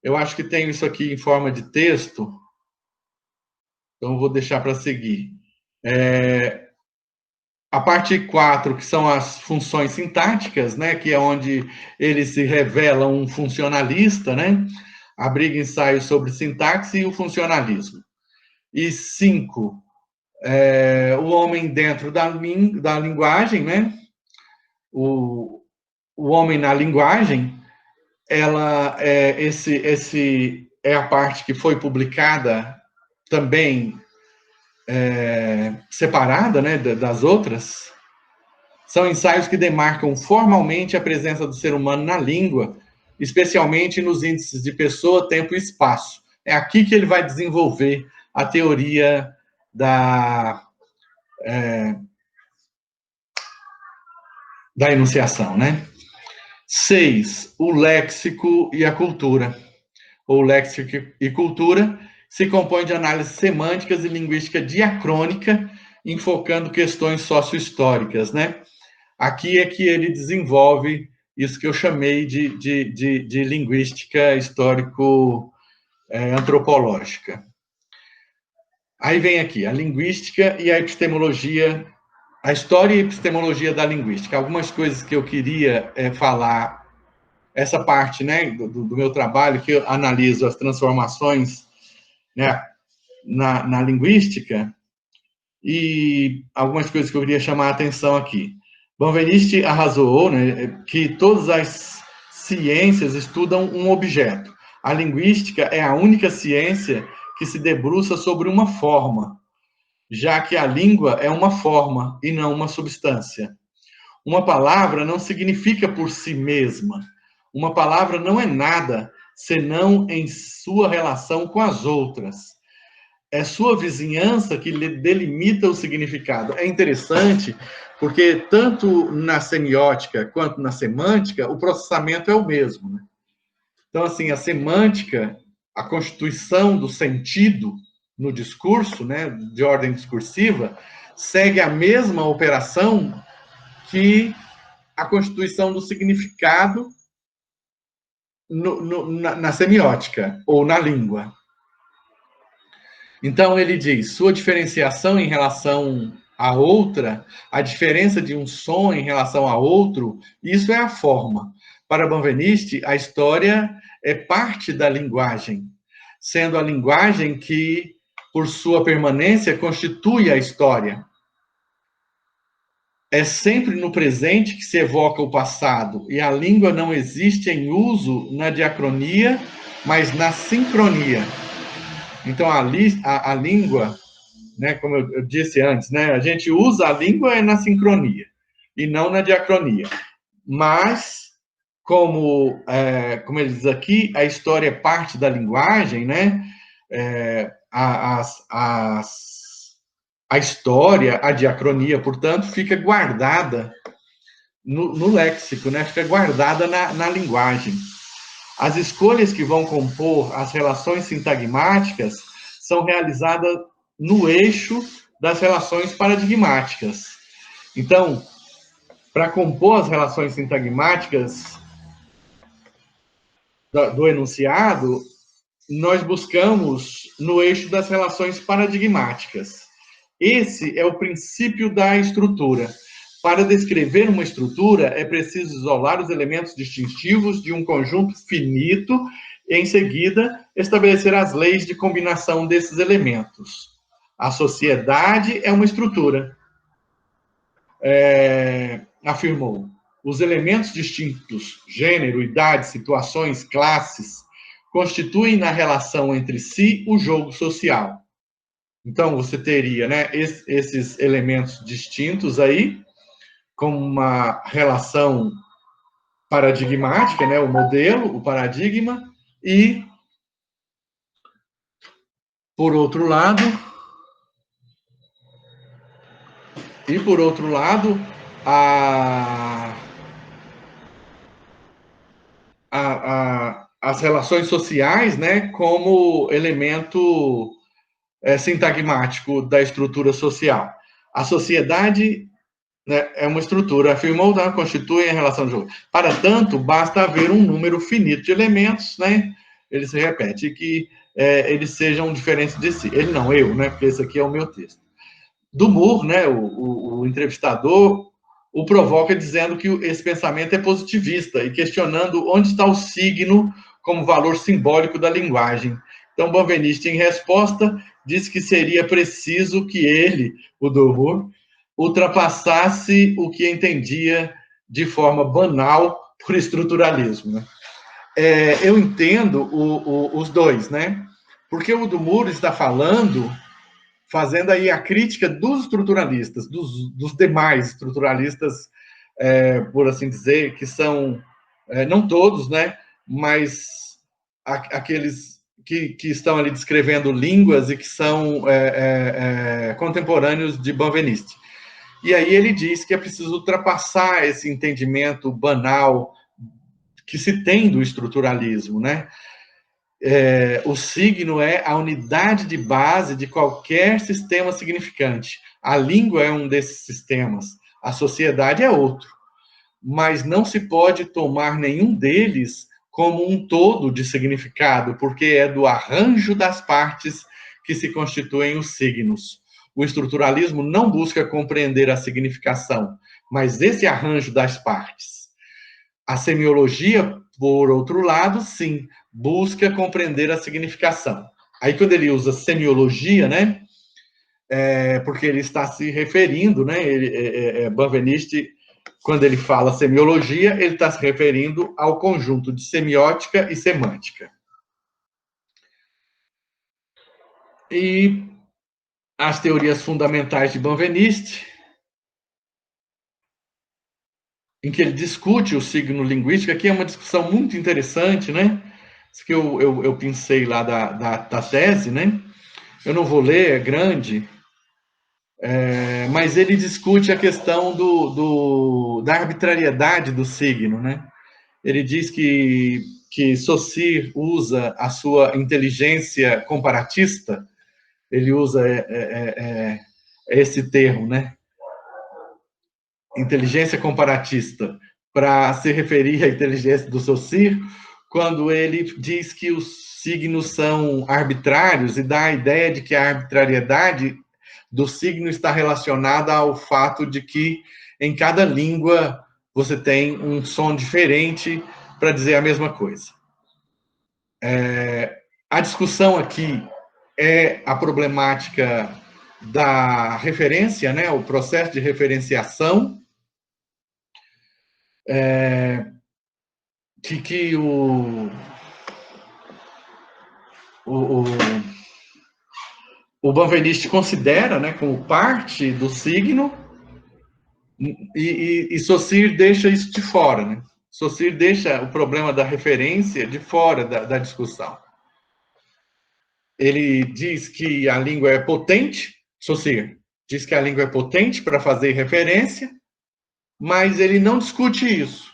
Eu acho que tenho isso aqui em forma de texto, então vou deixar para seguir. A parte 4, que são as funções sintáticas, né, que é onde ele se revela um funcionalista, né, abriga ensaios sobre sintaxe e o funcionalismo. E 5, o homem dentro da linguagem, né, o homem na linguagem, ela esse é a parte que foi publicada também separada, né, das outras. São ensaios que demarcam formalmente a presença do ser humano na língua, especialmente nos índices de pessoa, tempo e espaço. É aqui que ele vai desenvolver a teoria da enunciação, né? 6, o léxico e a cultura. Ou léxico e cultura se compõe de análises semânticas e linguística diacrônica, enfocando questões sociohistóricas, né? Aqui é que ele desenvolve isso que eu chamei de linguística histórico-antropológica. Aí vem aqui a linguística e a epistemologia, a história e a epistemologia da linguística. Algumas coisas que eu queria falar, essa parte, né, do meu trabalho, que eu analiso as transformações, né, na linguística, e algumas coisas que eu queria chamar a atenção aqui. Benveniste arrasou, né, que todas as ciências estudam um objeto. A linguística é a única ciência que se debruça sobre uma forma, já que a língua é uma forma e não uma substância. Uma palavra não significa por si mesma. Uma palavra não é nada senão em sua relação com as outras. É sua vizinhança que delimita o significado. É interessante, porque tanto na semiótica quanto na semântica, o processamento é o mesmo, né? Então, assim, a semântica, a constituição do sentido no discurso, né, de ordem discursiva, segue a mesma operação que a constituição do significado na semiótica ou na língua. Então, ele diz, sua diferenciação em relação a outra, a diferença de um som em relação a outro, isso é a forma. Para Benveniste, a história é parte da linguagem, sendo a linguagem que, por sua permanência, constitui a história. É sempre no presente que se evoca o passado, e a língua não existe em uso na diacronia, mas na sincronia. Então, a língua, né, como eu disse antes, né, a gente usa a língua na sincronia e não na diacronia. Mas, como ele diz aqui, a história é parte da linguagem, né? A história, a diacronia, portanto, fica guardada no léxico, né? Fica guardada na linguagem. As escolhas que vão compor as relações sintagmáticas são realizadas no eixo das relações paradigmáticas. Então, para compor as relações sintagmáticas do enunciado, nós buscamos no eixo das relações paradigmáticas. Esse é o princípio da estrutura. Para descrever uma estrutura, é preciso isolar os elementos distintivos de um conjunto finito e, em seguida, estabelecer as leis de combinação desses elementos. A sociedade é uma estrutura, afirmou. Os elementos distintos, gênero, idade, situações, classes, constituem na relação entre si o jogo social. Então, você teria, né, esses elementos distintos aí, com uma relação paradigmática, né, o modelo, o paradigma, e, por outro lado, as relações sociais, né, como elemento sintagmático da estrutura social. A sociedade, né, é uma estrutura, afirmou, constitui a relação de jogo. Para tanto, basta haver um número finito de elementos, né, ele se repete, e que eles sejam diferentes de si. Ele não, eu, né? Porque esse aqui é o meu texto. Do Moore, né, o entrevistador, o provoca dizendo que esse pensamento é positivista e questionando onde está o signo como valor simbólico da linguagem. Então, Benveniste, em resposta, disse que seria preciso que ele, o do Moore, ultrapassasse o que entendia de forma banal por estruturalismo. Né? Eu entendo os dois, né? Porque o do Moore está fazendo aí a crítica dos estruturalistas, dos demais estruturalistas, por assim dizer, que são, não todos, né, mas aqueles que estão ali descrevendo línguas e que são contemporâneos de Benveniste. E aí ele diz que é preciso ultrapassar esse entendimento banal que se tem do estruturalismo, né? O signo é a unidade de base de qualquer sistema significante. A língua é um desses sistemas, a sociedade é outro. Mas não se pode tomar nenhum deles como um todo de significado, porque é do arranjo das partes que se constituem os signos. O estruturalismo não busca compreender a significação, mas esse arranjo das partes. A semiologia, por outro lado, sim, busca compreender a significação. Aí, quando ele usa semiologia, né, porque ele está se referindo, né, Benveniste, quando ele fala semiologia, ele está se referindo ao conjunto de semiótica e semântica. E as teorias fundamentais de Benveniste, em que ele discute o signo linguístico, aqui é uma discussão muito interessante, né? Isso que eu pensei lá da tese, né? Eu não vou ler, é grande, mas ele discute a questão da arbitrariedade do signo, né? Ele diz que Saussure usa a sua inteligência comparatista, ele usa esse termo, né? Inteligência comparatista, para se referir à inteligência do Saussure, quando ele diz que os signos são arbitrários e dá a ideia de que a arbitrariedade do signo está relacionada ao fato de que em cada língua você tem um som diferente para dizer a mesma coisa. A discussão aqui é a problemática da referência, né, o processo de referenciação, que o Benveniste considera, né, como parte do signo, e Saussure deixa isso de fora, né? Saussure deixa o problema da referência de fora da discussão. Ele diz que a língua é potente, Saussure diz que a língua é potente para fazer referência, mas ele não discute isso,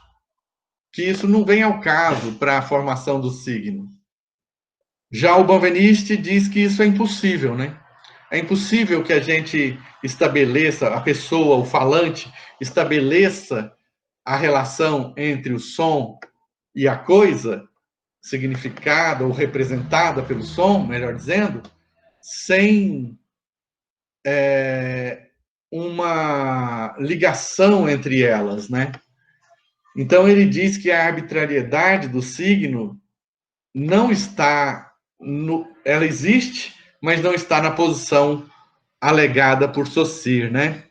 que isso não vem ao caso para a formação do signo. Já o Benveniste diz que isso é impossível, né? É impossível que a gente estabeleça, a pessoa, o falante, estabeleça a relação entre o som e a coisa, significada ou representada pelo som, melhor dizendo, sem uma ligação entre elas, né? Então ele diz que a arbitrariedade do signo não está ela existe, mas não está na posição alegada por Saussure, né?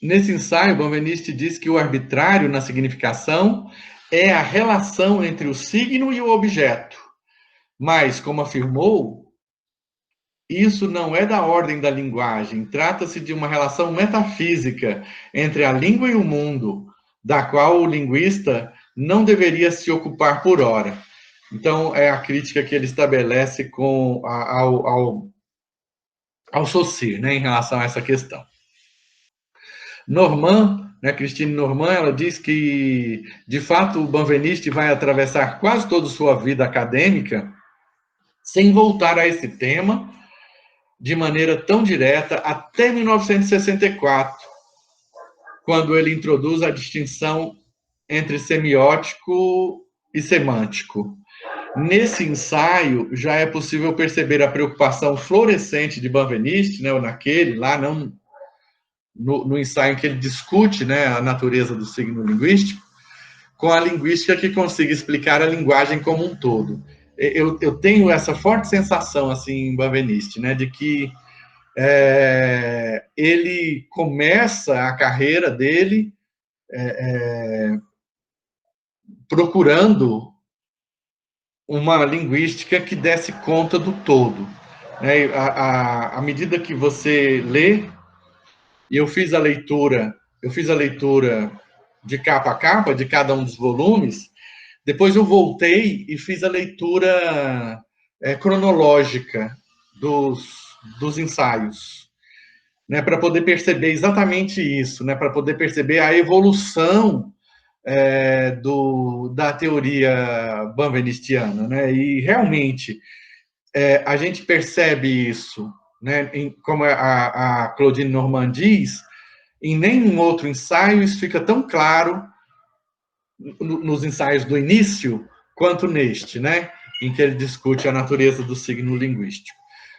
Nesse ensaio, Benveniste diz que o arbitrário na significação é a relação entre o signo e o objeto. Mas, como afirmou, isso não é da ordem da linguagem. Trata-se de uma relação metafísica entre a língua e o mundo, da qual o linguista não deveria se ocupar por hora. Então, é a crítica que ele estabelece ao Saussure, né, em relação a essa questão. Normand, né, Christine Normand, ela diz que, de fato, o Benveniste vai atravessar quase toda a sua vida acadêmica sem voltar a esse tema, de maneira tão direta até 1964, quando ele introduz a distinção entre semiótico e semântico. Nesse ensaio, já é possível perceber a preocupação florescente de Benveniste, né, ou naquele, lá, não, no ensaio em que ele discute, né, a natureza do signo linguístico, com a linguística que consiga explicar a linguagem como um todo. Eu tenho essa forte sensação, assim, em Benveniste, né, de que ele começa a carreira dele procurando uma linguística que desse conta do todo. Né? À medida que você lê, e eu fiz a leitura de capa a capa de cada um dos volumes, depois eu voltei e fiz a leitura cronológica dos ensaios, né, para poder perceber exatamente isso, né, para poder perceber a evolução da teoria benvenistiana, né? E realmente a gente percebe isso, né? Como a Claudine Normand diz, em nenhum outro ensaio isso fica tão claro nos ensaios do início quanto neste, né? Em que ele discute a natureza do signo linguístico.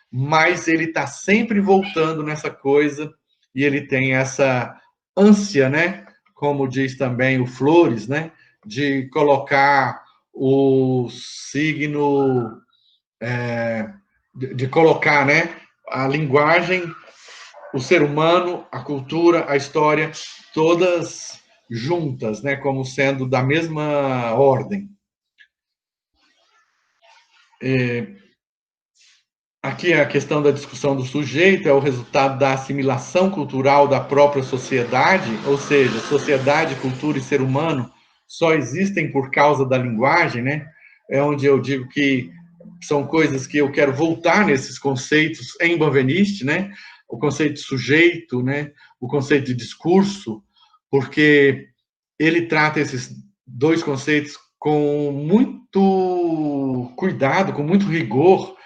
Mas ele está sempre voltando nessa coisa e ele tem essa ânsia, né? Como diz também o Flores, né? De colocar o signo, de colocar, né? A linguagem, o ser humano, a cultura, a história, todas juntas, né? Como sendo da mesma ordem. Aqui a questão da discussão do sujeito é o resultado da assimilação cultural da própria sociedade, ou seja, sociedade, cultura e ser humano só existem por causa da linguagem, né? É onde eu digo que são coisas que eu quero voltar nesses conceitos em Benveniste, né? O conceito de sujeito, né? O conceito de discurso, porque ele trata esses dois conceitos com muito cuidado, com muito rigor,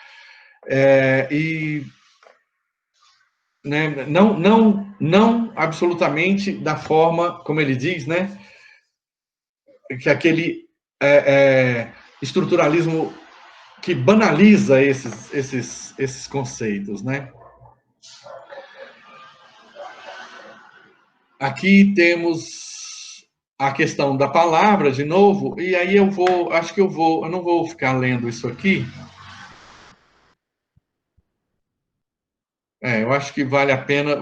e né, não absolutamente da forma, como ele diz, né, que aquele estruturalismo que banaliza esses conceitos, né? Aqui temos a questão da palavra, de novo, e aí eu não vou ficar lendo isso aqui. Eu acho que vale a pena